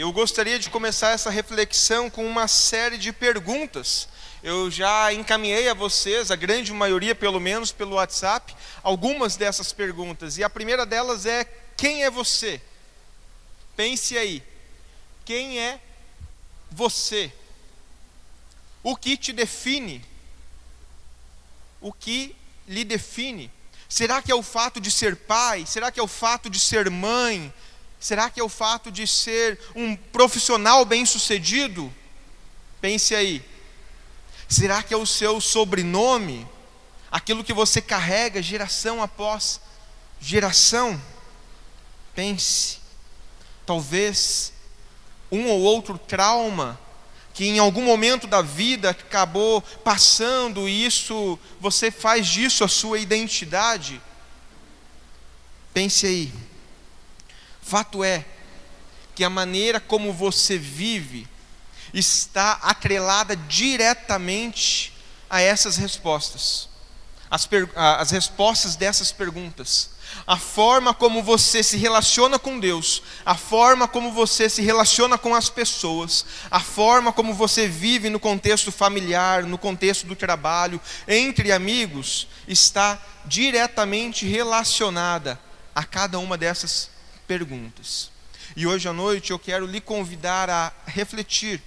eu gostaria de começar essa reflexão com uma série de perguntas. Eu já encaminhei a vocês, a grande maioria pelo menos pelo WhatsApp, algumas dessas perguntas. E a primeira delas é: quem é você? Pense aí. Quem é você? O que te define? O que lhe define? Será que é o fato de ser pai? Será que é o fato de ser mãe? Será que é o fato de ser um profissional bem-sucedido? Pense aí. Será que é o seu sobrenome? Aquilo que você carrega geração após geração? Pense. Talvez um ou outro trauma que em algum momento da vida acabou passando e isso, você faz disso a sua identidade. Pense aí. Fato é que a maneira como você vive está atrelada diretamente a essas respostas. As respostas dessas perguntas. A forma como você se relaciona com Deus, a forma como você se relaciona com as pessoas, a forma como você vive no contexto familiar, no contexto do trabalho, entre amigos, está diretamente relacionada a cada uma dessas perguntas. E hoje à noite eu quero lhe convidar a refletir,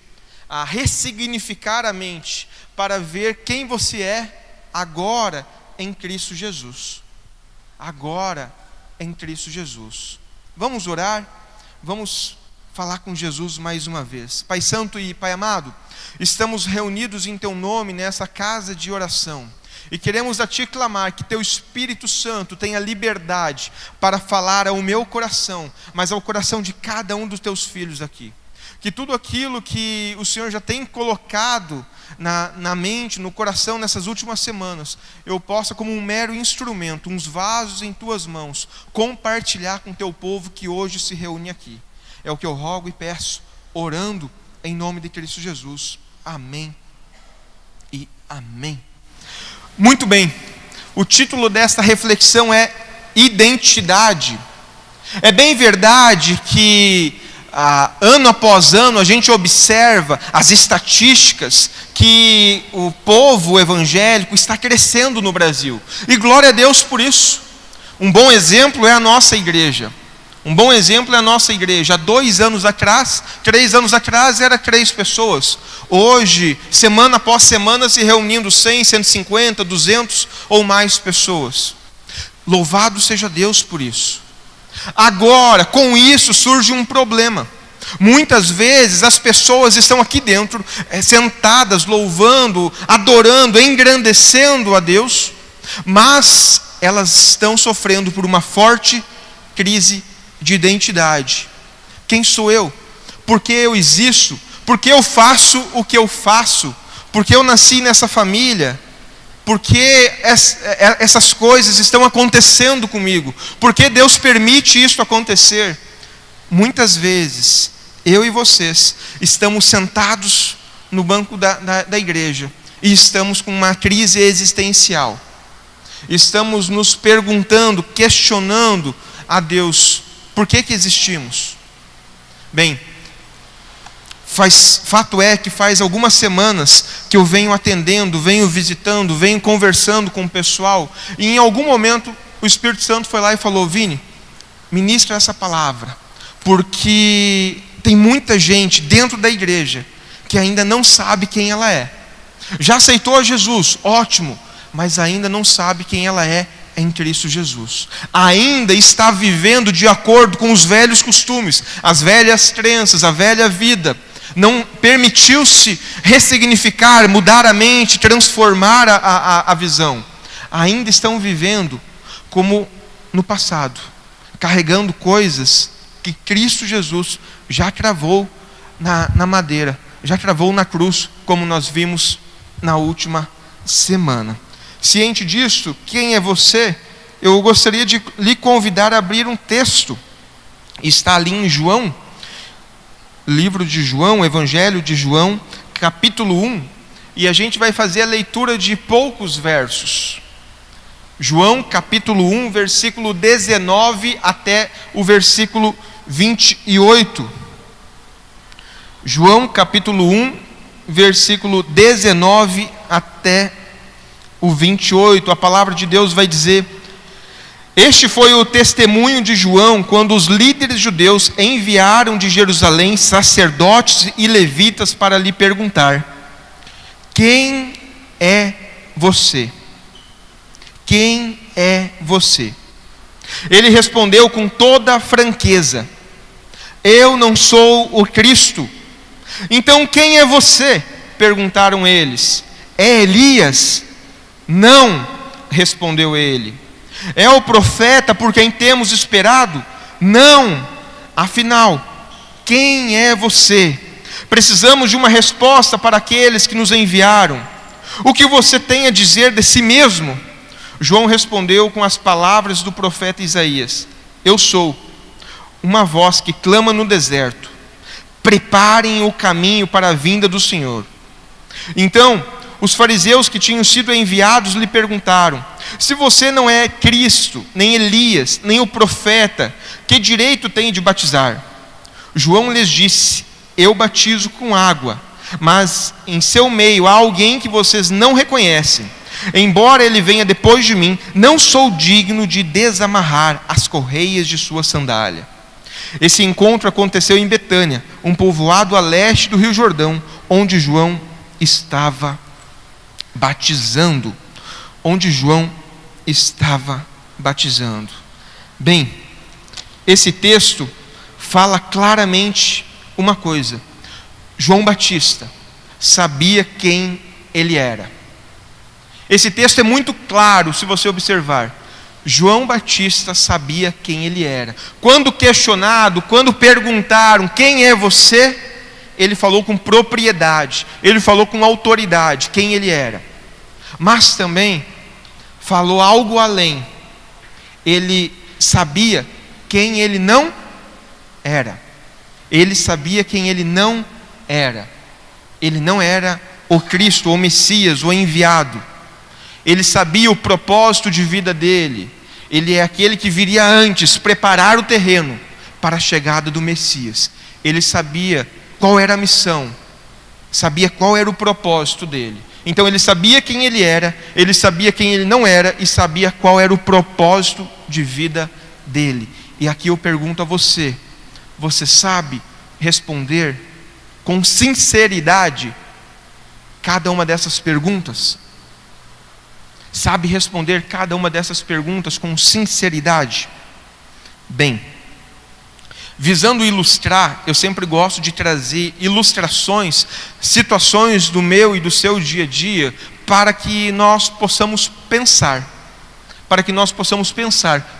a ressignificar a mente, para ver quem você é agora em Cristo Jesus. Agora em Cristo Jesus. Vamos orar? Vamos falar com Jesus mais uma vez. Pai Santo e Pai Amado, estamos reunidos em Teu nome nessa casa de oração. E queremos a Ti clamar que Teu Espírito Santo tenha liberdade para falar ao meu coração, mas ao coração de cada um dos Teus filhos aqui. Que tudo aquilo que o Senhor já tem colocado na mente, no coração nessas últimas semanas, eu possa, como um mero instrumento, uns vasos em Tuas mãos, compartilhar com Teu povo que hoje se reúne aqui. É o que eu rogo e peço, orando em nome de Cristo Jesus. Amém e amém. Muito bem, o título desta reflexão é Identidade. É bem verdade que ano após ano a gente observa as estatísticas que o povo evangélico está crescendo no Brasil. E glória a Deus por isso. Um bom exemplo é a nossa igreja. Há 2 anos atrás, 3 anos atrás, era 3 pessoas. Hoje, semana após semana, se reunindo 100, 150, 200 ou mais pessoas. Louvado seja Deus por isso. Agora, com isso surge um problema. Muitas vezes as pessoas estão aqui dentro, sentadas, louvando, adorando, engrandecendo a Deus, mas elas estão sofrendo por uma forte crise de identidade. Quem sou eu? Por que eu existo? Por que eu faço o que eu faço? Por que eu nasci nessa família? Por que essas coisas estão acontecendo comigo? Por que Deus permite isso acontecer? Muitas vezes, eu e vocês estamos sentados no banco da igreja e estamos com uma crise existencial. Estamos nos perguntando, questionando a Deus, por que existimos? Bem, fato é que faz algumas semanas que eu venho atendendo, venho visitando, venho conversando com o pessoal, e em algum momento o Espírito Santo foi lá e falou: Vini, ministra essa palavra, porque tem muita gente dentro da igreja que ainda não sabe quem ela é. Já aceitou a Jesus, ótimo, mas ainda não sabe quem ela é em Cristo Jesus. Ainda está vivendo de acordo com os velhos costumes, as velhas crenças, a velha vida. Não permitiu-se ressignificar, mudar a mente, transformar a visão. Ainda estão vivendo como no passado, carregando coisas que Cristo Jesus já cravou na madeira, já cravou na cruz, como nós vimos na última semana. Ciente disso, quem é você? Eu gostaria de lhe convidar a abrir um texto. Está ali em João, livro de João, Evangelho de João, capítulo 1, e a gente vai fazer a leitura de poucos versos. João, capítulo 1, versículo 19 até o versículo 28. João capítulo 1, versículo 19 até o 28, a palavra de Deus vai dizer: este foi o testemunho de João quando os líderes judeus enviaram de Jerusalém sacerdotes e levitas para lhe perguntar: quem é você? Quem é você? Ele respondeu com toda franqueza: eu não sou o Cristo. Então quem é você? Perguntaram eles. É Elias? Não, respondeu ele. É o profeta por quem temos esperado? Não. Afinal, quem é você? Precisamos de uma resposta para aqueles que nos enviaram. O que você tem a dizer de si mesmo? João respondeu com as palavras do profeta Isaías: eu sou uma voz que clama no deserto, preparem o caminho para a vinda do Senhor. Então, os fariseus que tinham sido enviados lhe perguntaram: se você não é Cristo, nem Elias, nem o profeta, que direito tem de batizar? João lhes disse: eu batizo com água, mas em seu meio há alguém que vocês não reconhecem. Embora ele venha depois de mim, não sou digno de desamarrar as correias de sua sandália. Esse encontro aconteceu em Betânia, um povoado a leste do Rio Jordão, onde João estava batizando. Bem, esse texto fala claramente uma coisa: João Batista sabia quem ele era. Esse texto é muito claro, se você observar. João Batista sabia quem ele era. Quando questionado, quando perguntaram: quem é você? Ele falou com propriedade, ele falou com autoridade quem ele era. Mas também falou algo além. Ele sabia quem ele não era. Ele sabia quem ele não era. Ele não era o Cristo, o Messias, o enviado. Ele sabia o propósito de vida dele. Ele é aquele que viria antes preparar o terreno para a chegada do Messias. Ele sabia qual era a missão, sabia qual era o propósito dele. Então ele sabia quem ele era, ele sabia quem ele não era e sabia qual era o propósito de vida dele. E aqui eu pergunto a você: você sabe responder com sinceridade cada uma dessas perguntas? Sabe responder cada uma dessas perguntas com sinceridade? Bem, visando ilustrar, eu sempre gosto de trazer ilustrações, situações do meu e do seu dia a dia, para que nós possamos pensar.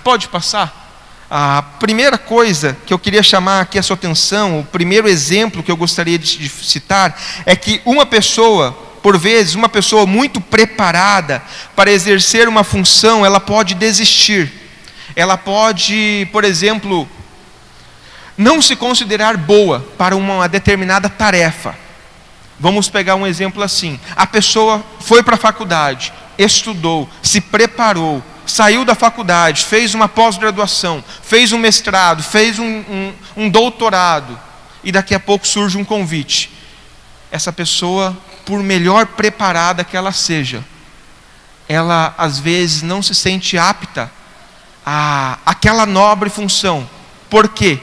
Pode passar? A primeira coisa que eu queria chamar aqui a sua atenção, o primeiro exemplo que eu gostaria de citar, é que uma pessoa, por vezes, uma pessoa muito preparada para exercer uma função, ela pode desistir. Ela pode, por exemplo, não se considerar boa para uma determinada tarefa. Vamos pegar um exemplo assim: a pessoa foi para a faculdade, estudou, se preparou, saiu da faculdade, fez uma pós-graduação, fez um mestrado, fez um doutorado, e daqui a pouco surge um convite. Essa pessoa, por melhor preparada que ela seja, ela às vezes não se sente apta a aquela nobre função. Por quê?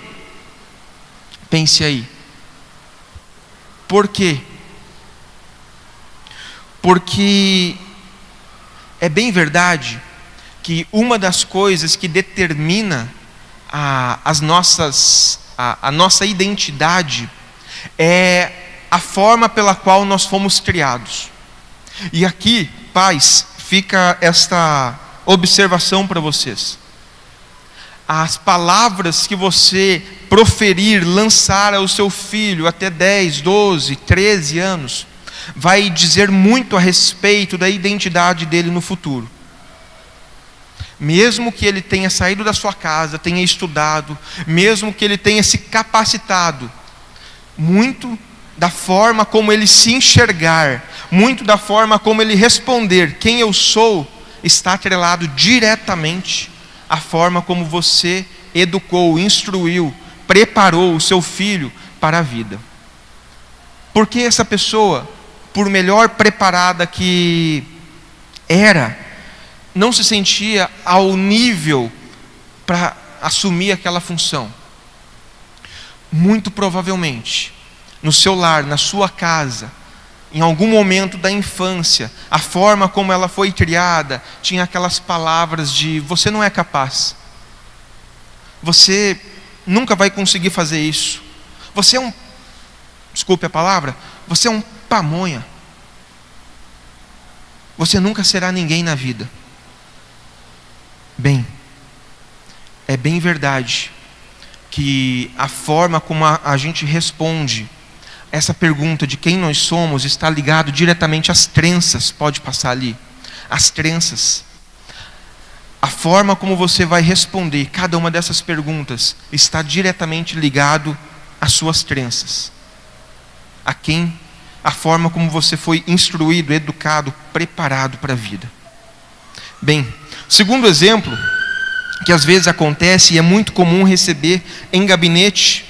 Pense aí. Por quê? Porque é bem verdade que uma das coisas que determina a nossa identidade é a forma pela qual nós fomos criados. E aqui, pais, fica esta observação para vocês. As palavras que você proferir, lançar ao seu filho até 10, 12, 13 anos, vai dizer muito a respeito da identidade dele no futuro. Mesmo que ele tenha saído da sua casa, tenha estudado, mesmo que ele tenha se capacitado, muito da forma como ele se enxergar, muito da forma como ele responder quem eu sou, está atrelado diretamente à forma como você educou, instruiu, preparou o seu filho para a vida. Porque essa pessoa, por melhor preparada que era, não se sentia ao nível para assumir aquela função. Muito provavelmente, no seu lar, na sua casa, em algum momento da infância, a forma como ela foi criada, tinha aquelas palavras de: você não é capaz, você nunca vai conseguir fazer isso, você é um, desculpe a palavra, você é um pamonha, você nunca será ninguém na vida. Bem, é bem verdade que a forma como a gente responde essa pergunta de quem nós somos está ligado diretamente às crenças. Pode passar ali. As crenças. A forma como você vai responder cada uma dessas perguntas está diretamente ligado às suas crenças. A forma como você foi instruído, educado, preparado para a vida. Bem, segundo exemplo, que às vezes acontece e é muito comum receber em gabinete,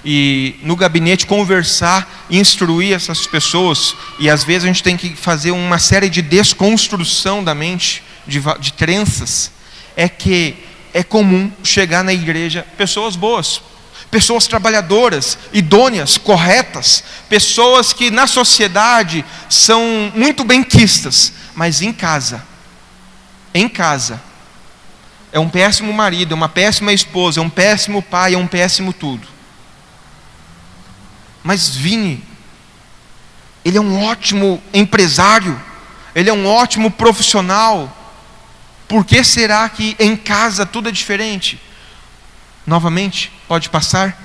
e no gabinete conversar, instruir essas pessoas, e às vezes a gente tem que fazer uma série de desconstrução da mente, de crenças, é que é comum chegar na igreja pessoas boas, pessoas trabalhadoras, idôneas, corretas, pessoas que na sociedade são muito benquistas, mas em casa, é um péssimo marido, é uma péssima esposa, é um péssimo pai, é um péssimo tudo. Mas Vini, ele é um ótimo empresário, ele é um ótimo profissional. Por que será que em casa tudo é diferente? Novamente, pode passar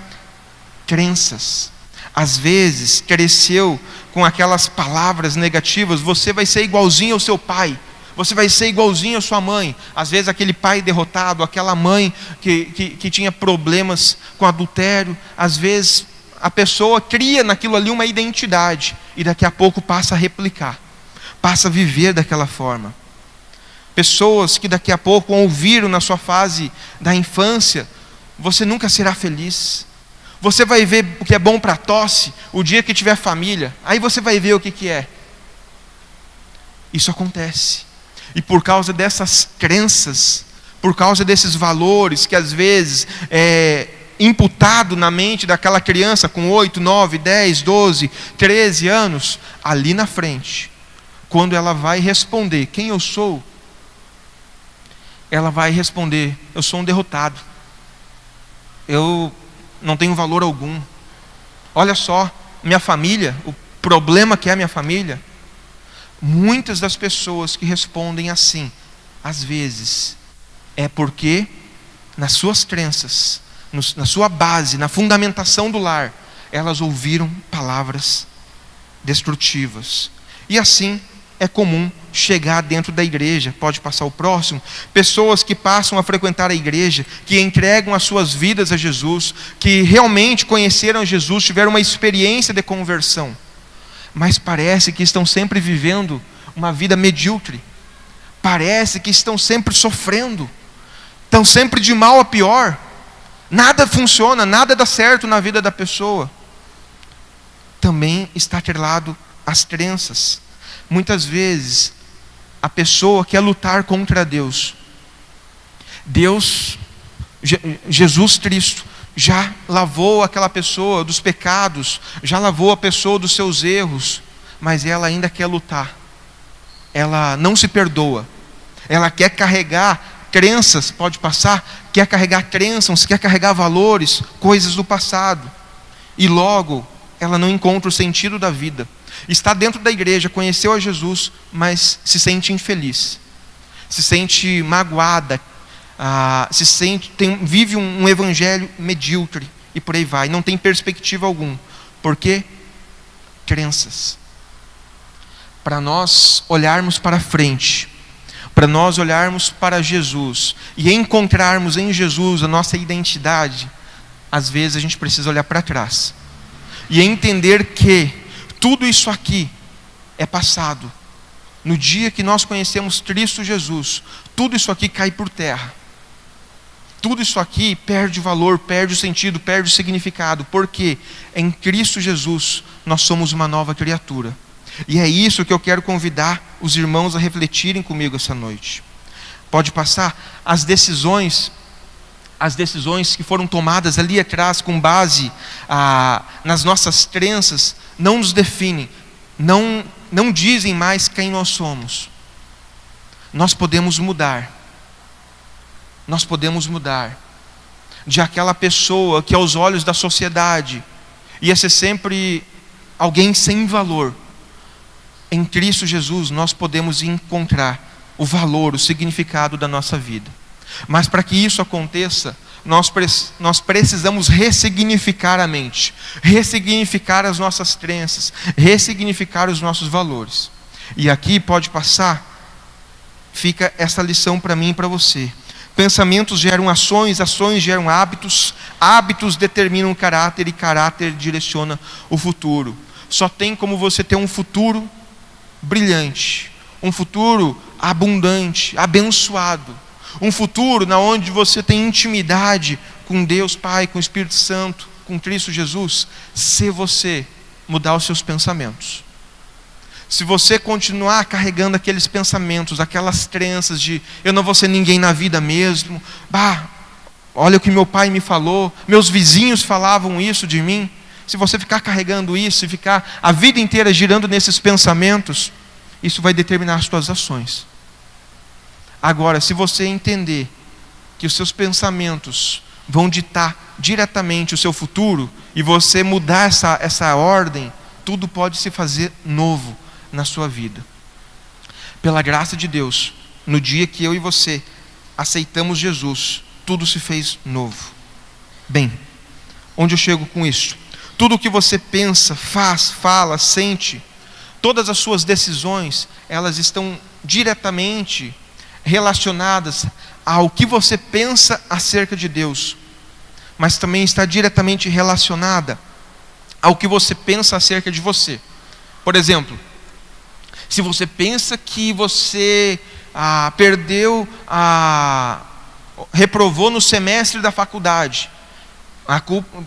crenças. Às vezes, cresceu com aquelas palavras negativas: você vai ser igualzinho ao seu pai, você vai ser igualzinho à sua mãe. Às vezes aquele pai derrotado, aquela mãe que tinha problemas com adultério. Às vezes a pessoa cria naquilo ali uma identidade e daqui a pouco passa a replicar, passa a viver daquela forma. Pessoas que daqui a pouco ouviram na sua fase da infância: você nunca será feliz, você vai ver o que é bom para a tosse o dia que tiver família, aí você vai ver o que é. Isso acontece. E por causa dessas crenças, por causa desses valores que às vezes imputado na mente daquela criança com 8, 9, 10, 12, 13 anos, ali na frente, quando ela vai responder quem eu sou, ela vai responder: eu sou um derrotado, eu não tenho valor algum. Olha só, minha família, o problema que é a minha família. Muitas das pessoas que respondem assim, às vezes, é porque nas suas crenças, na sua base, na fundamentação do lar, elas ouviram palavras destrutivas. E assim é comum chegar dentro da igreja. Pode passar o próximo. Pessoas que passam a frequentar a igreja, que entregam as suas vidas a Jesus, que realmente conheceram Jesus, tiveram uma experiência de conversão, mas parece que estão sempre vivendo uma vida medíocre, parece que estão sempre sofrendo, estão sempre de mal a pior, nada funciona, nada dá certo na vida da pessoa. Também está atrelado às crenças. Muitas vezes a pessoa quer lutar contra Deus. Jesus Cristo já lavou aquela pessoa dos pecados, já lavou a pessoa dos seus erros, mas ela ainda quer lutar. Ela não se perdoa. Ela quer carregar crenças, pode passar, quer carregar crenças, quer carregar valores, coisas do passado. E logo ela não encontra o sentido da vida. Está dentro da igreja, conheceu a Jesus, mas se sente infeliz, se sente magoada, vive um evangelho medíocre e por aí vai, não tem perspectiva alguma. Por quê? Crenças. Para nós olharmos para frente, para nós olharmos para Jesus e encontrarmos em Jesus a nossa identidade, às vezes a gente precisa olhar para trás e entender que tudo isso aqui é passado. No dia que nós conhecemos Cristo Jesus, tudo isso aqui cai por terra. Tudo isso aqui perde o valor, perde o sentido, perde o significado, porque em Cristo Jesus nós somos uma nova criatura. E é isso que eu quero convidar os irmãos a refletirem comigo essa noite. Pode passar. As decisões que foram tomadas ali atrás com base nas nossas crenças não nos definem, não dizem mais quem nós somos. Nós podemos mudar. Nós podemos mudar de aquela pessoa que aos olhos da sociedade ia ser sempre alguém sem valor. Em Cristo Jesus nós podemos encontrar o valor, o significado da nossa vida. Mas para que isso aconteça, nós precisamos ressignificar a mente, ressignificar as nossas crenças, ressignificar os nossos valores. E aqui pode passar, fica essa lição para mim e para você. Pensamentos geram ações, ações geram hábitos, hábitos determinam o caráter e caráter direciona o futuro. Só tem como você ter um futuro brilhante, um futuro abundante, abençoado, um futuro na onde você tem intimidade com Deus Pai, com o Espírito Santo, com Cristo Jesus, se você mudar os seus pensamentos. Se você continuar carregando aqueles pensamentos, aquelas crenças de eu não vou ser ninguém na vida mesmo, olha o que meu pai me falou, meus vizinhos falavam isso de mim. Se você ficar carregando isso e ficar a vida inteira girando nesses pensamentos, isso vai determinar as suas ações. Agora, se você entender que os seus pensamentos vão ditar diretamente o seu futuro, e você mudar essa ordem, tudo pode se fazer novo na sua vida. Pela graça de Deus, no dia que eu e você aceitamos Jesus, tudo se fez novo. Bem, onde eu chego com isso? Tudo o que você pensa, faz, fala, sente, todas as suas decisões, elas estão diretamente relacionadas ao que você pensa acerca de Deus, mas também está diretamente relacionada ao que você pensa acerca de você. Por exemplo, se você pensa que você reprovou no semestre da faculdade,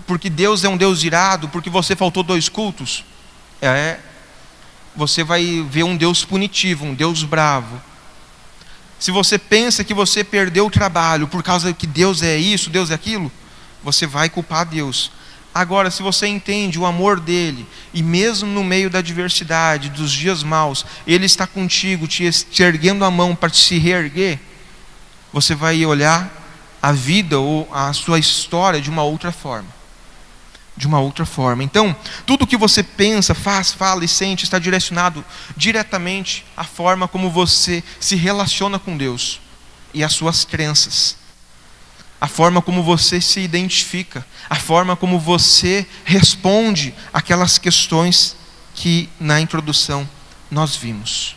porque Deus é um Deus irado, porque você faltou 2 cultos, você vai ver um Deus punitivo, um Deus bravo. Se você pensa que você perdeu o trabalho por causa que Deus é isso, Deus é aquilo, você vai culpar Deus. Agora, se você entende o amor dele, e mesmo no meio da adversidade, dos dias maus, ele está contigo, te erguendo a mão para se reerguer, você vai olhar a vida ou a sua história de uma outra forma. Então, tudo que você pensa, faz, fala e sente está direcionado diretamente à forma como você se relaciona com Deus e às suas crenças, a forma como você se identifica, a forma como você responde aquelas questões que na introdução nós vimos.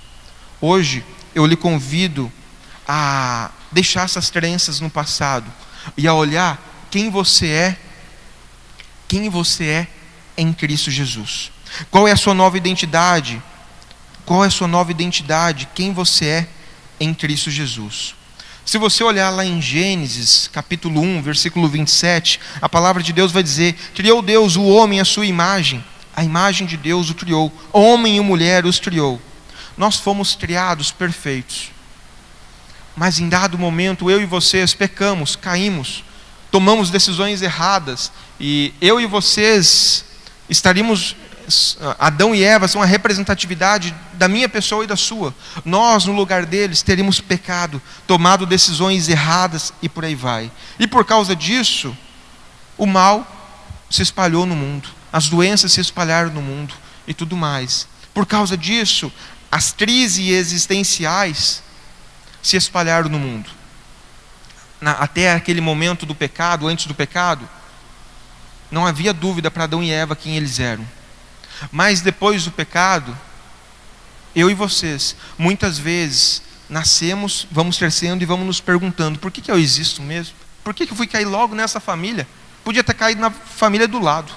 Hoje eu lhe convido a deixar essas crenças no passado e a olhar quem você é em Cristo Jesus. Qual é a sua nova identidade? Quem você é em Cristo Jesus? Se você olhar lá em Gênesis, capítulo 1, versículo 27, a palavra de Deus vai dizer: criou Deus o homem à sua imagem, a imagem de Deus o criou, homem e mulher os criou. Nós fomos criados perfeitos, mas em dado momento eu e vocês pecamos, caímos, tomamos decisões erradas, e eu e vocês estaríamos, Adão e Eva são a representatividade da minha pessoa e da sua. Nós, no lugar deles, teríamos pecado, tomado decisões erradas e por aí vai. E por causa disso, o mal se espalhou no mundo, as doenças se espalharam no mundo e tudo mais. Por causa disso, as crises existenciais se espalharam no mundo. Até aquele momento do pecado, antes do pecado, não havia dúvida para Adão e Eva quem eles eram. Mas depois do pecado, eu e vocês, muitas vezes, nascemos, vamos crescendo e vamos nos perguntando: por que eu existo mesmo? Por que eu fui cair logo nessa família? Podia ter caído na família do lado.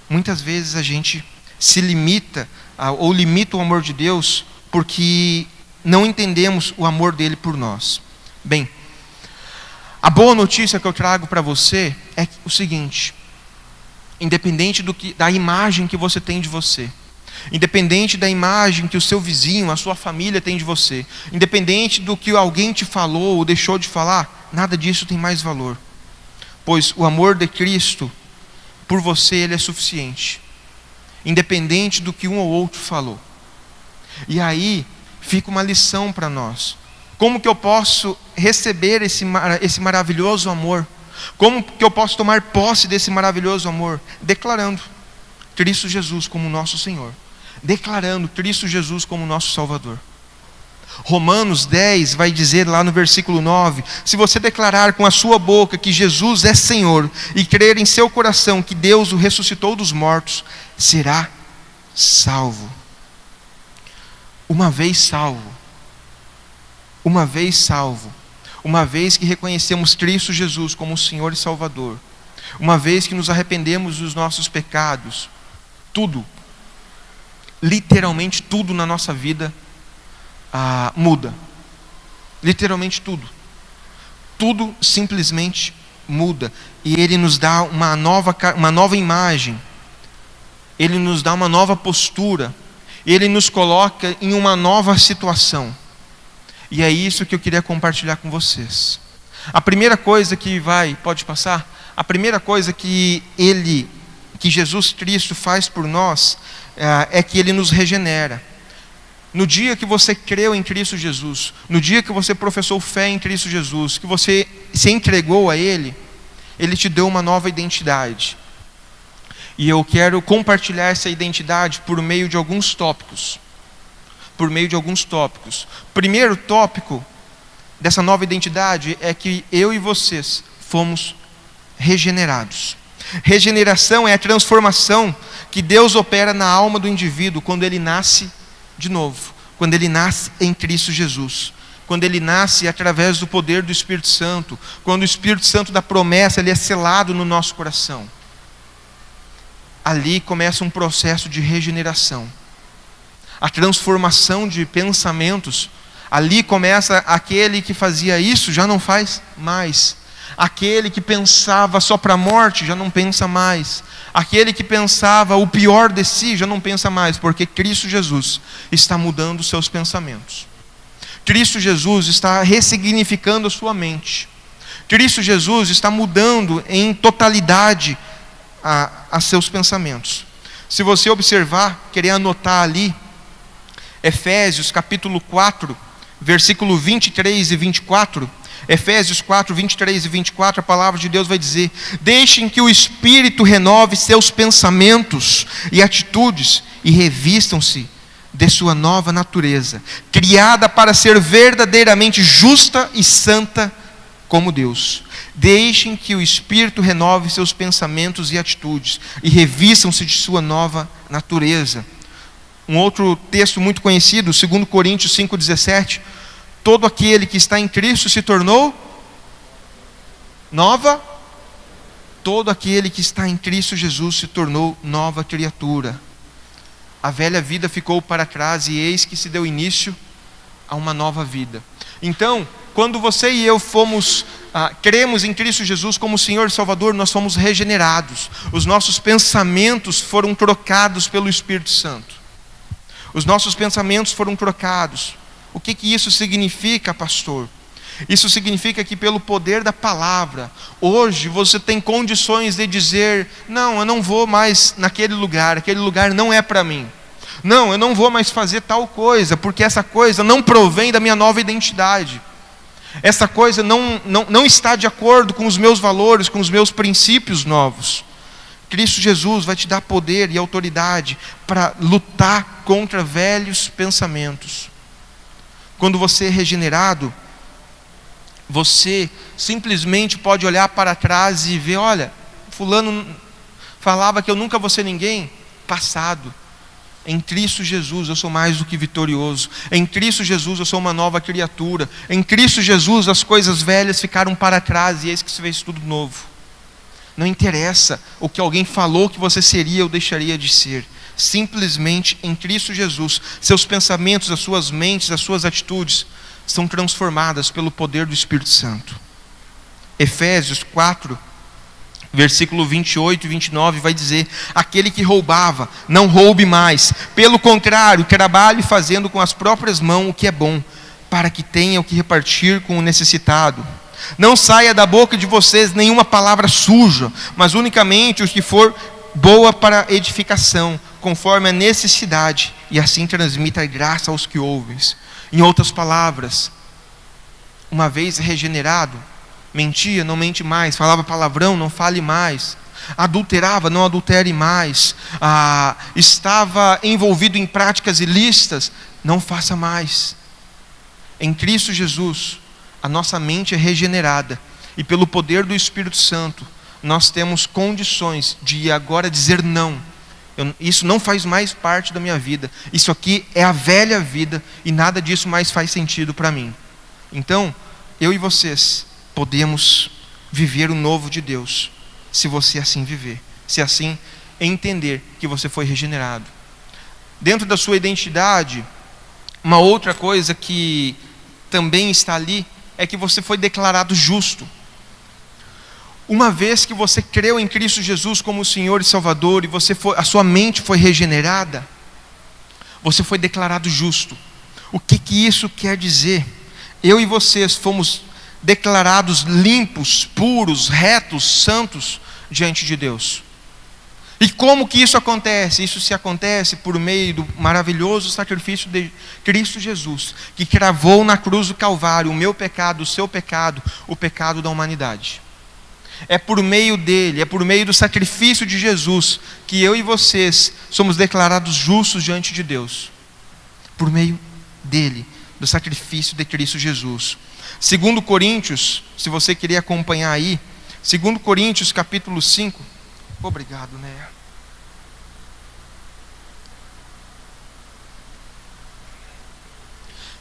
Muitas vezes a gente se limita, ou limita o amor de Deus, porque não entendemos o amor dele por nós. Bem, A boa notícia que eu trago para você é o seguinte: independente da imagem que você tem de você, independente da imagem que o seu vizinho, a sua família tem de você, independente do que alguém te falou ou deixou de falar, nada disso tem mais valor, pois o amor de Cristo por você, ele é suficiente, independente do que um ou outro falou. E aí fica uma lição para nós: como que eu posso receber esse maravilhoso amor? Como que eu posso tomar posse desse maravilhoso amor? Declarando Cristo Jesus como nosso Senhor, declarando Cristo Jesus como nosso Salvador. Romanos 10 vai dizer lá no versículo 9: se você declarar com a sua boca que Jesus é Senhor e crer em seu coração que Deus o ressuscitou dos mortos, será salvo. Uma vez salvo, uma vez que reconhecemos Cristo Jesus como Senhor e Salvador, uma vez que nos arrependemos dos nossos pecados, tudo, literalmente tudo na nossa vida muda. Literalmente tudo simplesmente muda. E Ele nos dá uma nova imagem, Ele nos dá uma nova postura, Ele nos coloca em uma nova situação. E é isso que eu queria compartilhar com vocês. A primeira coisa pode passar? A primeira coisa que Jesus Cristo faz por nós é que Ele nos regenera. No dia que você creu em Cristo Jesus, no dia que você professou fé em Cristo Jesus, que você se entregou a Ele, Ele te deu uma nova identidade. E eu quero compartilhar essa identidade por meio de alguns tópicos. Primeiro tópico dessa nova identidade é que eu e vocês fomos regenerados. Regeneração é a transformação que Deus opera na alma do indivíduo quando ele nasce de novo, quando ele nasce em Cristo Jesus, quando ele nasce através do poder do Espírito Santo, quando o Espírito Santo da promessa ele é selado no nosso coração. Ali começa um processo de regeneração, a transformação de pensamentos. Ali começa aquele que fazia isso, já não faz mais. Aquele que pensava só para a morte, já não pensa mais. Aquele que pensava o pior de si, já não pensa mais, porque Cristo Jesus está mudando os seus pensamentos. Cristo Jesus está ressignificando a sua mente. Cristo Jesus está mudando em totalidade a seus pensamentos. Se você observar, querer anotar ali, Efésios capítulo 4, versículo 23 e 24, Efésios 4, 23 e 24, a palavra de Deus vai dizer: deixem que o Espírito renove seus pensamentos e atitudes e revistam-se de sua nova natureza, criada para ser verdadeiramente justa e santa como Deus. Deixem que o Espírito renove seus pensamentos e atitudes e revistam-se de sua nova natureza. Um outro texto muito conhecido, 2 Coríntios 5,17: todo aquele que está em Cristo se tornou nova. Todo aquele que está em Cristo Jesus se tornou nova criatura. A velha vida ficou para trás e eis que se deu início a uma nova vida. Então, quando você e eu cremos em Cristo Jesus como Senhor e Salvador, nós fomos regenerados. Os nossos pensamentos foram trocados pelo Espírito Santo. Os nossos pensamentos foram trocados. O que isso significa, pastor? Isso significa que pelo poder da palavra, hoje você tem condições de dizer: não, eu não vou mais naquele lugar, aquele lugar não é para mim. Não, eu não vou mais fazer tal coisa, porque essa coisa não provém da minha nova identidade. Essa coisa não está de acordo com os meus valores, com os meus princípios novos. Cristo Jesus vai te dar poder e autoridade para lutar contra velhos pensamentos. Quando você é regenerado, você simplesmente pode olhar para trás e ver: olha, fulano falava que eu nunca vou ser ninguém. Passado. Em Cristo Jesus eu sou mais do que vitorioso. Em Cristo Jesus eu sou uma nova criatura. Em Cristo Jesus as coisas velhas ficaram para trás e eis que se fez tudo novo. Não interessa o que alguém falou que você seria ou deixaria de ser. Simplesmente em Cristo Jesus, seus pensamentos, as suas mentes, as suas atitudes são transformadas pelo poder do Espírito Santo. Efésios 4, versículo 28 e 29 vai dizer: aquele que roubava, não roube mais, pelo contrário, trabalhe fazendo com as próprias mãos o que é bom, para que tenha o que repartir com o necessitado. Não saia da boca de vocês nenhuma palavra suja, mas unicamente o que for boa para edificação, conforme a necessidade, e assim transmita a graça aos que ouvem. Em outras palavras, uma vez regenerado, mentia, não mente mais, falava palavrão, não fale mais, adulterava, não adultere mais, estava envolvido em práticas ilícitas, não faça mais. Em Cristo Jesus, a nossa mente é regenerada, e pelo poder do Espírito Santo, nós temos condições de agora dizer não. Isso não faz mais parte da minha vida, isso aqui é a velha vida, e nada disso mais faz sentido para mim. Então, eu e vocês podemos viver o novo de Deus, se você assim viver, se assim entender que você foi regenerado. Dentro da sua identidade, uma outra coisa que também está ali, é que você foi declarado justo. Uma vez que você creu em Cristo Jesus como Senhor e Salvador, e a sua mente foi regenerada, você foi declarado justo. O que isso quer dizer? Eu e vocês fomos declarados limpos, puros, retos, santos diante de Deus. E como que isso acontece? Isso se acontece por meio do maravilhoso sacrifício de Cristo Jesus, que cravou na cruz do Calvário o meu pecado, o seu pecado, o pecado da humanidade. É por meio dele, é por meio do sacrifício de Jesus, que eu e vocês somos declarados justos diante de Deus. Por meio dele, do sacrifício de Cristo Jesus. 2 Coríntios, se você queria acompanhar aí, 2 Coríntios capítulo 5, obrigado, né?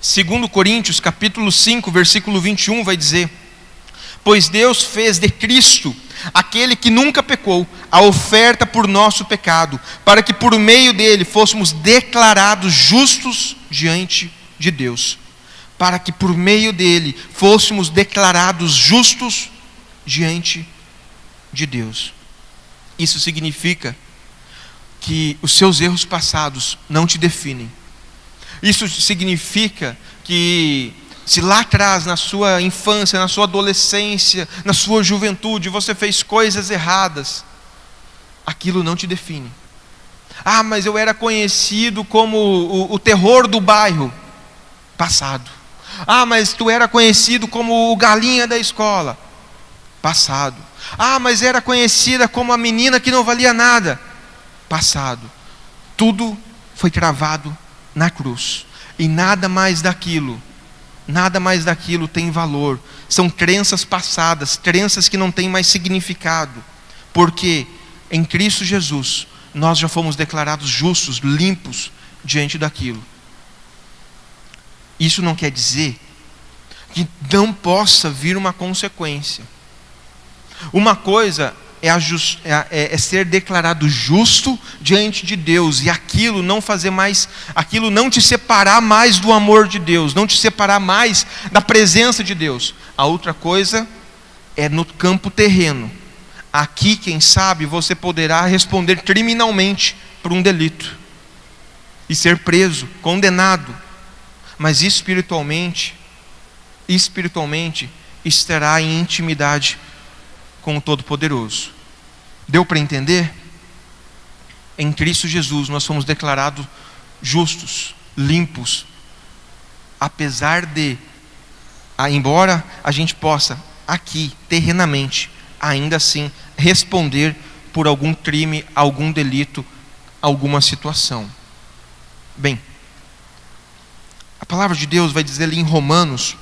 2 Coríntios capítulo 5, versículo 21 vai dizer: pois Deus fez de Cristo, aquele que nunca pecou, a oferta por nosso pecado, para que por meio dele fôssemos declarados justos diante de Deus. Para que por meio dele fôssemos declarados justos diante de Deus. Isso significa que os seus erros passados não te definem. Isso significa que se lá atrás, na sua infância, na sua adolescência, na sua juventude, você fez coisas erradas, aquilo não te define. Ah, mas eu era conhecido como o terror do bairro. Passado. Ah, mas tu era conhecido como o galinha da escola. Passado. Ah, mas era conhecida como a menina que não valia nada. Passado. Tudo foi cravado na cruz. E nada mais daquilo tem valor. São crenças passadas, crenças que não têm mais significado. Porque em Cristo Jesus, nós já fomos declarados justos, limpos diante daquilo. Isso não quer dizer que não possa vir uma consequência. Uma coisa é ser declarado justo diante de Deus, e aquilo não fazer mais, aquilo não te separar mais do amor de Deus, não te separar mais da presença de Deus. A outra coisa é no campo terreno. Aqui, quem sabe, você poderá responder criminalmente por um delito e ser preso, condenado. Mas espiritualmente estará em intimidade com o Todo-Poderoso. Deu para entender? Em Cristo Jesus nós fomos declarados justos, limpos, apesar de, embora a gente possa aqui, terrenamente, ainda assim responder por algum crime, algum delito, alguma situação. Bem, a palavra de Deus vai dizer ali em Romanos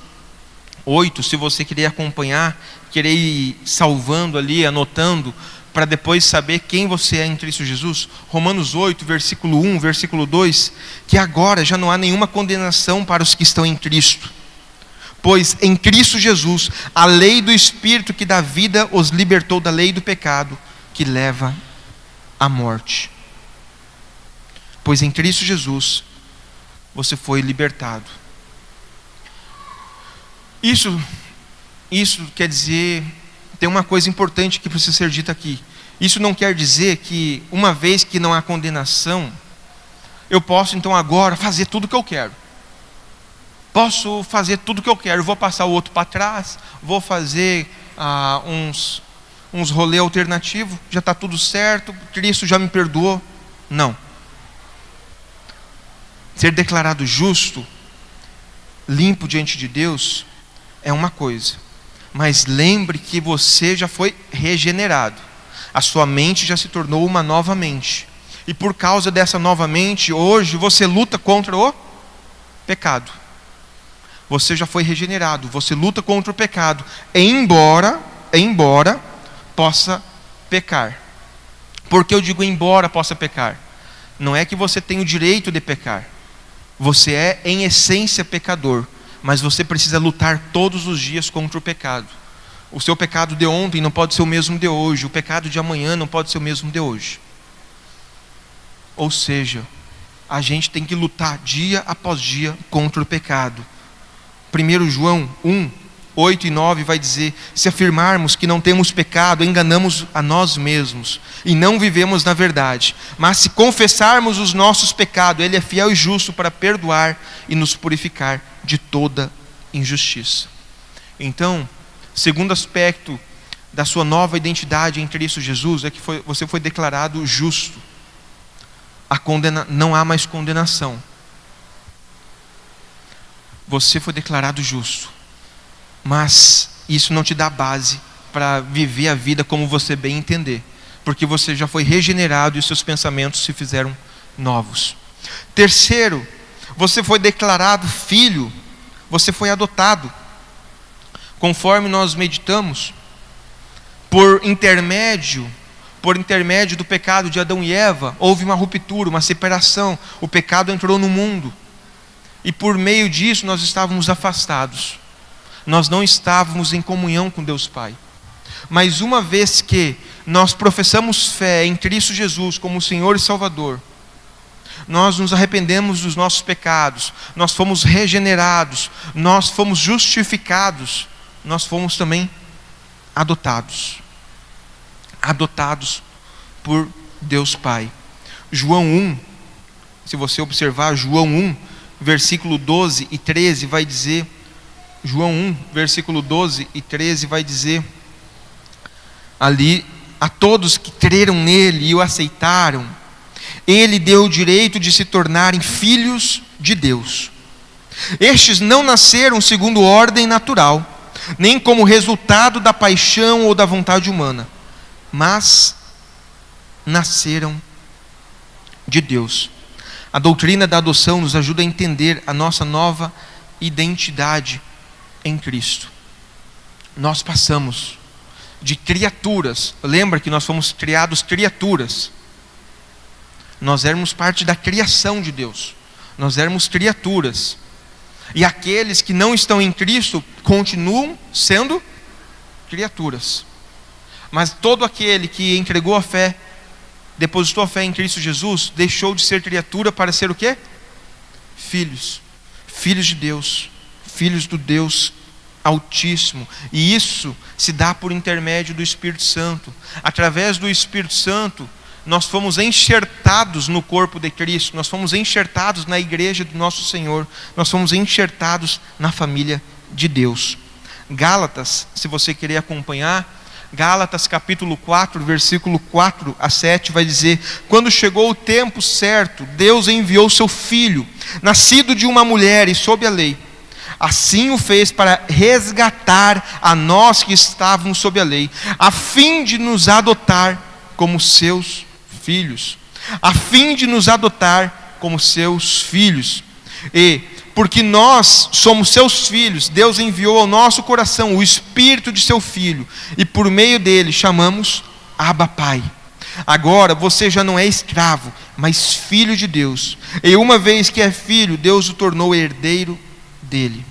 8, se você querer acompanhar, querer ir salvando ali, anotando, para depois saber quem você é em Cristo Jesus. Romanos 8, versículo 1, versículo 2, que agora já não há nenhuma condenação para os que estão em Cristo. Pois em Cristo Jesus, a lei do Espírito que dá vida os libertou da lei do pecado, que leva à morte. Pois em Cristo Jesus, você foi libertado. Isso quer dizer tem uma coisa importante que precisa ser dita aqui. Isso não quer dizer que, uma vez que não há condenação, eu posso então agora fazer tudo o que eu quero. Posso fazer tudo o que eu quero. Vou passar o outro para trás, vou fazer uns rolê alternativo, já está tudo certo, Cristo já me perdoou. Não. Ser declarado justo, limpo diante de Deus, é uma coisa. Mas lembre que você já foi regenerado. A sua mente já se tornou uma nova mente. E por causa dessa nova mente, hoje você luta contra o pecado. Você já foi regenerado, você luta contra o pecado, embora possa pecar. Por que eu digo embora possa pecar? Não é que você tem o direito de pecar. Você é em essência pecador, mas você precisa lutar todos os dias contra o pecado. O seu pecado de ontem não pode ser o mesmo de hoje, o pecado de amanhã não pode ser o mesmo de hoje. Ou seja, a gente tem que lutar dia após dia contra o pecado. 1 João 1, 8 e 9 vai dizer: se afirmarmos que não temos pecado, enganamos a nós mesmos e não vivemos na verdade. Mas se confessarmos os nossos pecados, Ele é fiel e justo para perdoar e nos purificar de toda injustiça. Então, segundo aspecto da sua nova identidade em Cristo Jesus é que você foi declarado justo. Não há mais condenação. Você foi declarado justo. Mas isso não te dá base para viver a vida como você bem entender. Porque você já foi regenerado e os seus pensamentos se fizeram novos. Terceiro, você foi declarado filho. Você foi adotado. Conforme nós meditamos, por intermédio do pecado de Adão e Eva, houve uma ruptura, uma separação. O pecado entrou no mundo. E por meio disso nós estávamos afastados. Nós não estávamos em comunhão com Deus Pai. Mas uma vez que nós professamos fé em Cristo Jesus como Senhor e Salvador, nós nos arrependemos dos nossos pecados, nós fomos regenerados, nós fomos justificados, nós fomos também adotados. Adotados por Deus Pai. João 1, se você observar João 1, versículo 12 e 13 vai dizer, João 1, versículo 12 e 13 vai dizer, ali, a todos que creram nele e o aceitaram, ele deu o direito de se tornarem filhos de Deus. Estes não nasceram segundo ordem natural, nem como resultado da paixão ou da vontade humana, mas nasceram de Deus. A doutrina da adoção nos ajuda a entender a nossa nova identidade em Cristo. Nós passamos de criaturas. Lembra que nós fomos criados criaturas. Nós éramos parte da criação de Deus. Nós éramos criaturas. E aqueles que não estão em Cristo continuam sendo criaturas. Mas todo aquele que entregou a fé, depositou a fé em Cristo Jesus, deixou de ser criatura para ser o quê? Filhos. Filhos de Deus. Filhos do Deus Altíssimo. E isso se dá por intermédio do Espírito Santo. Através do Espírito Santo, nós fomos enxertados no corpo de Cristo. Nós fomos enxertados na igreja do nosso Senhor. Nós fomos enxertados na família de Deus. Gálatas, se você querer acompanhar, Gálatas capítulo 4, versículo 4 a 7 vai dizer: quando chegou o tempo certo, Deus enviou seu Filho, nascido de uma mulher e sob a lei. Assim o fez para resgatar a nós que estávamos sob a lei, a fim de nos adotar como seus filhos. A fim de nos adotar como seus filhos. E porque nós somos seus filhos, Deus enviou ao nosso coração o Espírito de seu Filho, e por meio dele chamamos Abba Pai. Agora você já não é escravo, mas filho de Deus. E uma vez que é filho, Deus o tornou herdeiro dele.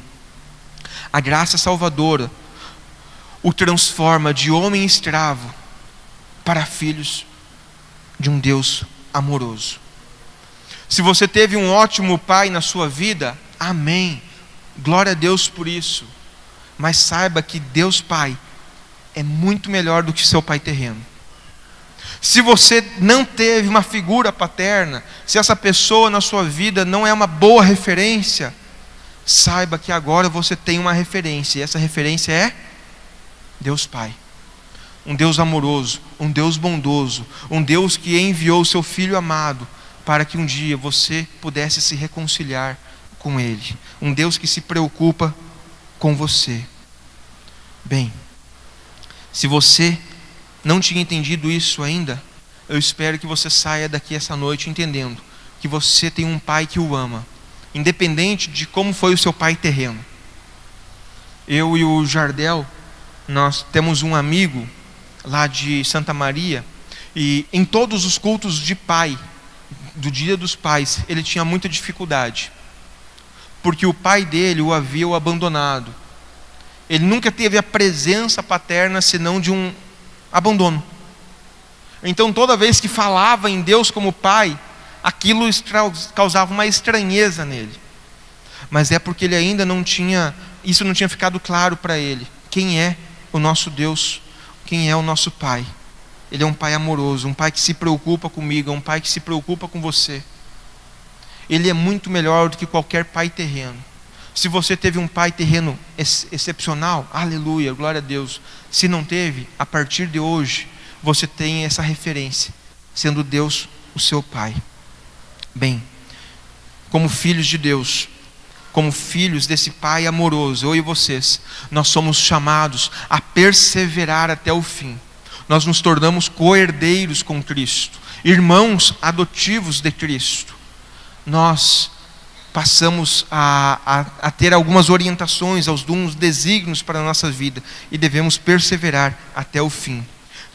A graça salvadora o transforma de homem escravo para filhos de um Deus amoroso. Se você teve um ótimo pai na sua vida, amém, glória a Deus por isso. Mas saiba que Deus Pai é muito melhor do que seu pai terreno. Se você não teve uma figura paterna, se essa pessoa na sua vida não é uma boa referência, saiba que agora você tem uma referência, e essa referência é Deus Pai. Um Deus amoroso, um Deus bondoso, um Deus que enviou o seu Filho amado para que um dia você pudesse se reconciliar com Ele. Um Deus que se preocupa com você. Bem, se você não tinha entendido isso ainda, eu espero que você saia daqui essa noite entendendo que você tem um Pai que o ama, independente de como foi o seu pai terreno. Eu e o Jardel, nós temos um amigo lá de Santa Maria, e em todos os cultos de pai, do Dia dos Pais, ele tinha muita dificuldade, porque o pai dele o havia abandonado. Ele nunca teve a presença paterna senão de um abandono. Então toda vez que falava em Deus como Pai, aquilo causava uma estranheza nele. Mas é porque ele ainda não tinha, isso não tinha ficado claro para ele. Quem é o nosso Deus? Quem é o nosso Pai? Ele é um Pai amoroso, um Pai que se preocupa comigo, é um Pai que se preocupa com você. Ele é muito melhor do que qualquer pai terreno. Se você teve um pai terreno excepcional, aleluia, glória a Deus. Se não teve, a partir de hoje, você tem essa referência, sendo Deus o seu Pai. Bem, como filhos de Deus, como filhos desse Pai amoroso, eu e vocês, nós somos chamados a perseverar até o fim. Nós nos tornamos co-herdeiros com Cristo, irmãos adotivos de Cristo. Nós passamos a ter algumas orientações, alguns desígnios para a nossa vida, e devemos perseverar até o fim.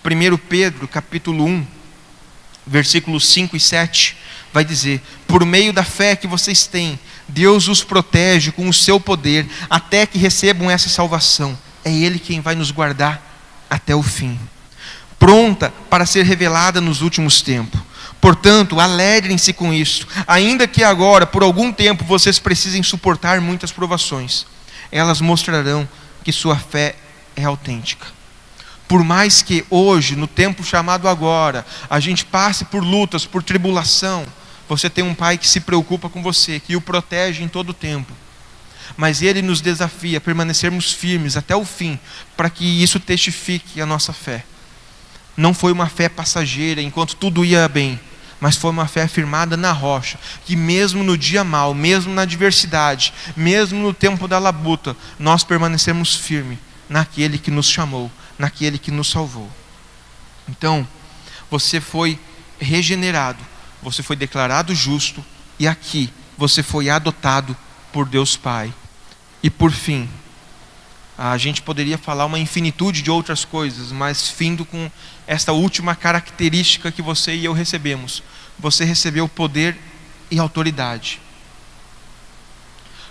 1 Pedro, capítulo 1, versículos 5 e 7, vai dizer: por meio da fé que vocês têm, Deus os protege com o seu poder, até que recebam essa salvação. É Ele quem vai nos guardar até o fim, pronta para ser revelada nos últimos tempos. Portanto, alegrem-se com isso, ainda que agora, por algum tempo, vocês precisem suportar muitas provações. Elas mostrarão que sua fé é autêntica. Por mais que hoje, no tempo chamado agora, a gente passe por lutas, por tribulação, você tem um Pai que se preocupa com você, que o protege em todo o tempo. Mas Ele nos desafia a permanecermos firmes até o fim, para que isso testifique a nossa fé. Não foi uma fé passageira enquanto tudo ia bem, mas foi uma fé firmada na rocha, que mesmo no dia mau, mesmo na adversidade, mesmo no tempo da labuta, nós permanecemos firmes naquele que nos chamou, naquele que nos salvou. Então, você foi regenerado, você foi declarado justo, e aqui você foi adotado por Deus Pai. E por fim, a gente poderia falar uma infinitude de outras coisas, mas findo com esta última característica que você e eu recebemos. Você recebeu poder e autoridade.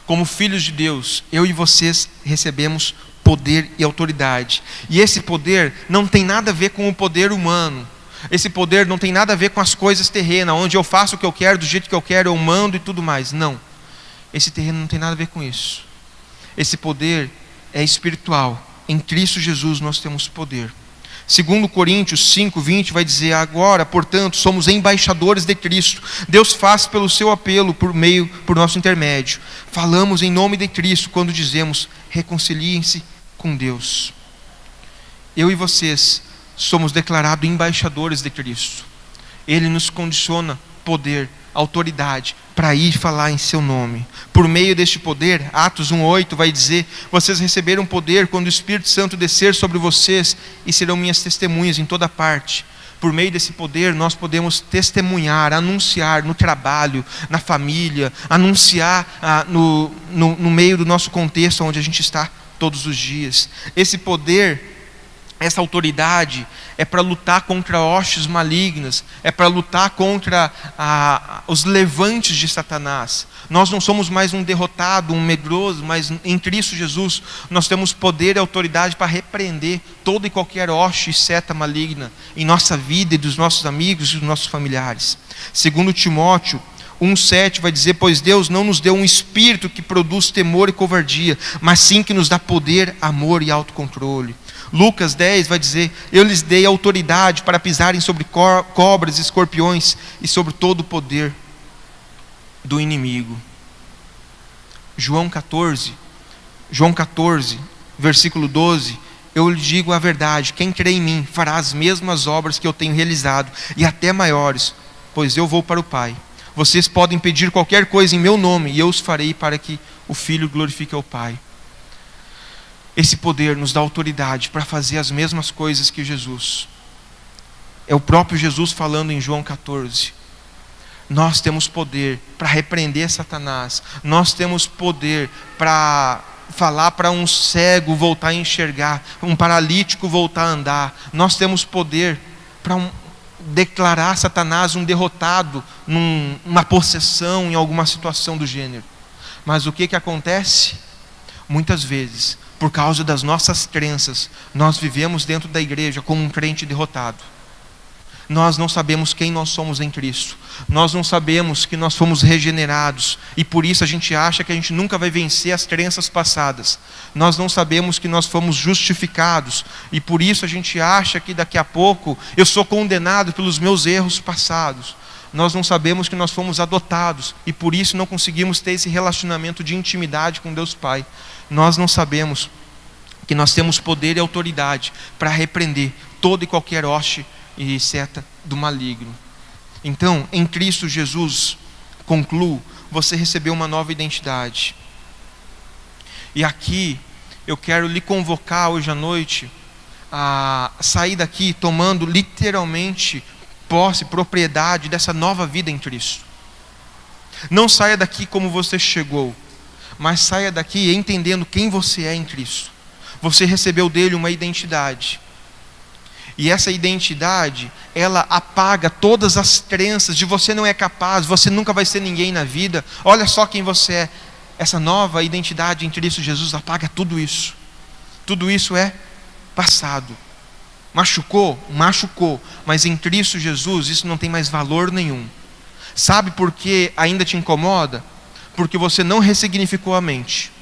Como filhos de Deus, eu e vocês recebemos poder e autoridade. E esse poder não tem nada a ver com o poder humano. Esse poder não tem nada a ver com as coisas terrenas, onde eu faço o que eu quero, do jeito que eu quero, eu mando e tudo mais. Não. Esse terreno não tem nada a ver com isso. Esse poder é espiritual. Em Cristo Jesus nós temos poder. 2 Coríntios 5:20 vai dizer: agora, portanto, somos embaixadores de Cristo. Deus faz pelo seu apelo, por nosso intermédio. Falamos em nome de Cristo quando dizemos: reconciliem-se com Deus. Eu e vocês somos declarados embaixadores de Cristo. Ele nos condiciona poder, autoridade, para ir falar em seu nome. Por meio deste poder, Atos 1:8 vai dizer: vocês receberam poder quando o Espírito Santo descer sobre vocês, e serão minhas testemunhas em toda parte. Por meio desse poder nós podemos testemunhar, anunciar no trabalho, na família, anunciar no meio do nosso contexto onde a gente está todos os dias. Esse poder, essa autoridade é para lutar contra hostes malignas, é para lutar contra os levantes de Satanás. Nós não somos mais um derrotado, um medroso, mas em Cristo Jesus nós temos poder e autoridade para repreender toda e qualquer hoste e seta maligna em nossa vida e dos nossos amigos e dos nossos familiares. 2 Timóteo 1:7 vai dizer: pois Deus não nos deu um espírito que produz temor e covardia, mas sim que nos dá poder, amor e autocontrole. Lucas 10 vai dizer: eu lhes dei autoridade para pisarem sobre cobras e escorpiões e sobre todo o poder do inimigo. João 14, versículo 12: eu lhe digo a verdade, quem crê em mim fará as mesmas obras que eu tenho realizado, e até maiores, pois eu vou para o Pai. Vocês podem pedir qualquer coisa em meu nome, e eu os farei, para que o Filho glorifique ao Pai. Esse poder nos dá autoridade para fazer as mesmas coisas que Jesus. É o próprio Jesus falando em João 14. Nós temos poder para repreender Satanás. Nós temos poder para falar para um cego voltar a enxergar, um paralítico voltar a andar. Nós temos poder para declarar Satanás um derrotado numa possessão, em alguma situação do gênero. Mas o que acontece? Muitas vezes, por causa das nossas crenças, nós vivemos dentro da igreja como um crente derrotado. Nós não sabemos quem nós somos em Cristo. Nós não sabemos que nós fomos regenerados. E por isso a gente acha que a gente nunca vai vencer as crenças passadas. Nós não sabemos que nós fomos justificados. E por isso a gente acha que daqui a pouco eu sou condenado pelos meus erros passados. Nós não sabemos que nós fomos adotados. E por isso não conseguimos ter esse relacionamento de intimidade com Deus Pai. Nós não sabemos que nós temos poder e autoridade para repreender toda e qualquer hoste e seta do maligno. Então, em Cristo Jesus, concluo, você recebeu uma nova identidade. E aqui, eu quero lhe convocar hoje à noite a sair daqui tomando literalmente posse, propriedade dessa nova vida em Cristo. Não saia daqui como você chegou, mas saia daqui entendendo quem você é em Cristo. Você recebeu dele uma identidade. E essa identidade, ela apaga todas as crenças de você não é capaz, você nunca vai ser ninguém na vida. Olha só quem você é. Essa nova identidade em Cristo Jesus apaga tudo isso. Tudo isso é passado. Machucou? Machucou. Mas em Cristo Jesus isso não tem mais valor nenhum. Sabe por que ainda te incomoda? Porque você não ressignificou a mente.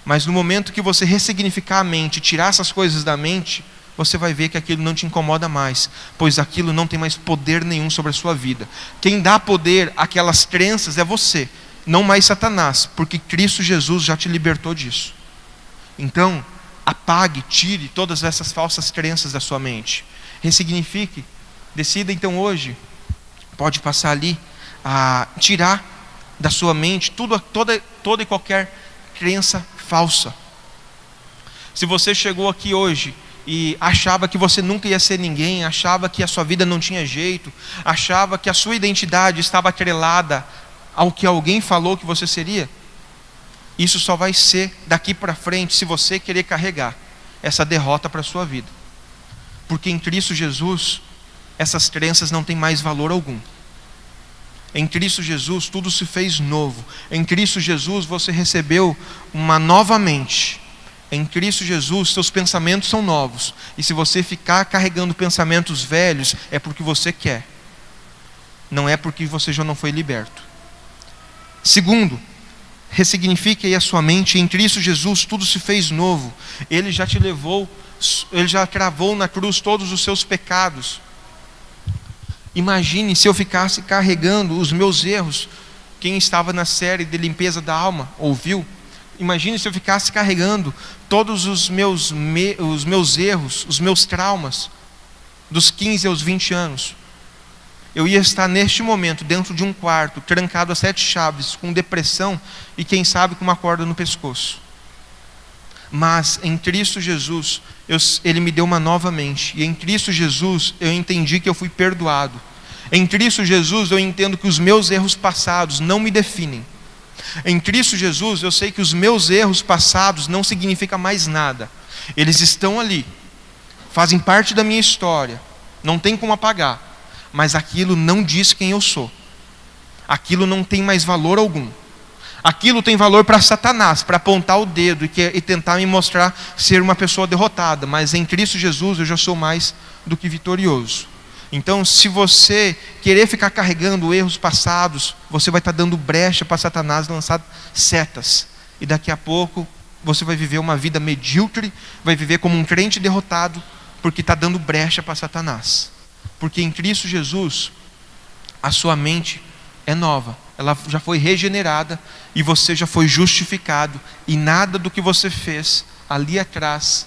Mas no momento que você ressignificar a mente, tirar essas coisas da mente, você vai ver que aquilo não te incomoda mais, pois aquilo não tem mais poder nenhum sobre a sua vida. Quem dá poder àquelas crenças é você, não mais Satanás, porque Cristo Jesus já te libertou disso. Então, apague, tire todas essas falsas crenças da sua mente. Ressignifique. Decida então hoje, pode passar ali, a tirar da sua mente toda e qualquer crença falsa. Se você chegou aqui hoje e achava que você nunca ia ser ninguém, achava que a sua vida não tinha jeito, achava que a sua identidade estava atrelada ao que alguém falou que você seria, isso só vai ser daqui para frente se você querer carregar essa derrota para a sua vida. Porque em Cristo Jesus, essas crenças não têm mais valor algum. Em Cristo Jesus tudo se fez novo. Em Cristo Jesus você recebeu uma nova mente. Em Cristo Jesus seus pensamentos são novos. E se você ficar carregando pensamentos velhos, é porque você quer. Não é porque você já não foi liberto. Segundo, ressignifique aí a sua mente. Em Cristo Jesus tudo se fez novo. Ele já te levou, Ele já cravou na cruz todos os seus pecados. Imagine se eu ficasse carregando os meus erros. Quem estava na série de limpeza da alma ouviu. Imagine se eu ficasse carregando todos os meus erros, os meus traumas, dos 15 aos 20 anos. Eu ia estar neste momento dentro de um quarto, trancado a 7 chaves, com depressão e quem sabe com uma corda no pescoço. Mas em Cristo Jesus, Ele me deu uma nova mente. E em Cristo Jesus eu entendi que eu fui perdoado. Em Cristo Jesus eu entendo que os meus erros passados não me definem. Em Cristo Jesus eu sei que os meus erros passados não significam mais nada. Eles estão ali, fazem parte da minha história, não tem como apagar. Mas aquilo não diz quem eu sou. Aquilo não tem mais valor algum. Aquilo tem valor para Satanás, para apontar o dedo e tentar me mostrar ser uma pessoa derrotada. Mas em Cristo Jesus eu já sou mais do que vitorioso. Então, se você querer ficar carregando erros passados, você vai estar dando brecha para Satanás lançar setas. E daqui a pouco você vai viver uma vida medíocre, vai viver como um crente derrotado, porque está dando brecha para Satanás. Porque em Cristo Jesus, a sua mente é nova, ela já foi regenerada e você já foi justificado, e nada do que você fez ali atrás,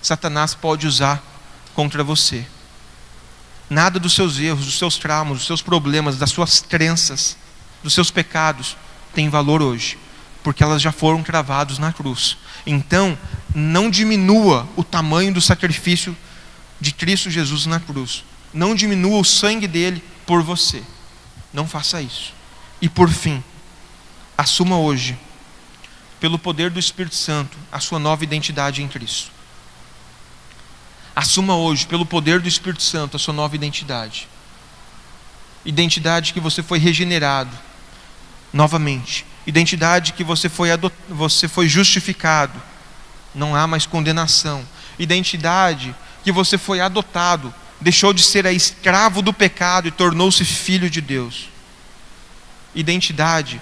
Satanás pode usar contra você. Nada dos seus erros, dos seus traumas, dos seus problemas, das suas crenças, dos seus pecados tem valor hoje, porque elas já foram cravadas na cruz. Então, não diminua o tamanho do sacrifício de Cristo Jesus na cruz. Não diminua o sangue dele por você. Não faça isso. E por fim, assuma hoje, pelo poder do Espírito Santo, a sua nova identidade em Cristo. Assuma hoje, pelo poder do Espírito Santo, a sua nova identidade. Identidade que você foi regenerado novamente. Identidade que você foi justificado. Não há mais condenação. Identidade que você foi adotado. Deixou de ser escravo do pecado e tornou-se filho de Deus. Identidade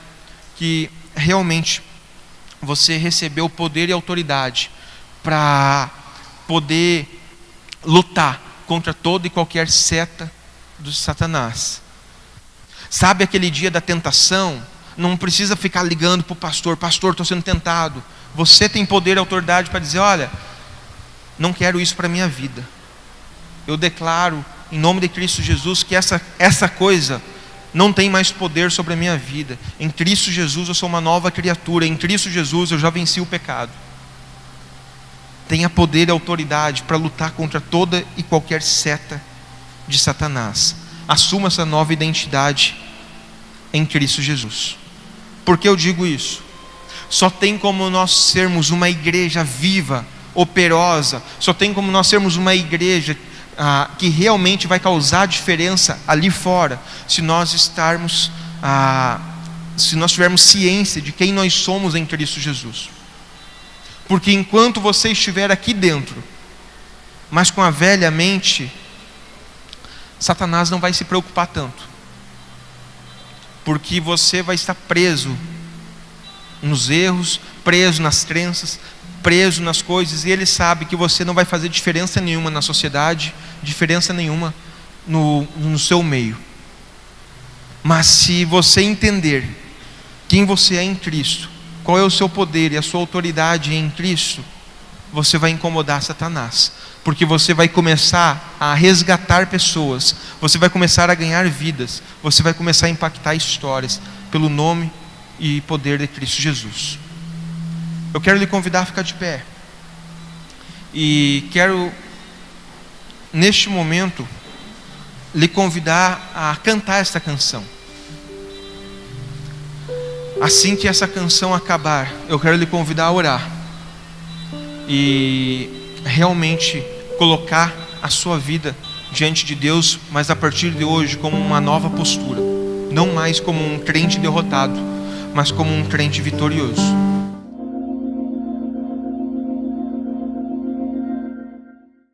que realmente você recebeu poder e autoridade para poder lutar contra toda e qualquer seta do Satanás. Sabe aquele dia da tentação? Não precisa ficar ligando para o pastor: pastor, estou sendo tentado. Você tem poder e autoridade para dizer: olha, não quero isso para a minha vida. Eu declaro, em nome de Cristo Jesus, que essa coisa não tem mais poder sobre a minha vida. Em Cristo Jesus eu sou uma nova criatura. Em Cristo Jesus eu já venci o pecado. Tenha poder e autoridade para lutar contra toda e qualquer seta de Satanás. Assuma essa nova identidade em Cristo Jesus. Por que eu digo isso? Só tem como nós sermos uma igreja viva, operosa, só tem como nós sermos uma igreja que realmente vai causar diferença ali fora, se nós tivermos ciência de quem nós somos em Cristo Jesus. Porque enquanto você estiver aqui dentro, mas com a velha mente, Satanás não vai se preocupar tanto. Porque você vai estar preso nos erros, preso nas crenças, preso nas coisas, e ele sabe que você não vai fazer diferença nenhuma na sociedade, diferença nenhuma no seu meio. Mas se você entender quem você é em Cristo, qual é o seu poder e a sua autoridade em Cristo, você vai incomodar Satanás, porque você vai começar a resgatar pessoas, você vai começar a ganhar vidas, você vai começar a impactar histórias, pelo nome e poder de Cristo Jesus. Eu quero lhe convidar a ficar de pé, e quero, neste momento, lhe convidar a cantar esta canção. Assim que essa canção acabar, eu quero lhe convidar a orar e realmente colocar a sua vida diante de Deus, mas a partir de hoje como uma nova postura, não mais como um crente derrotado, mas como um crente vitorioso.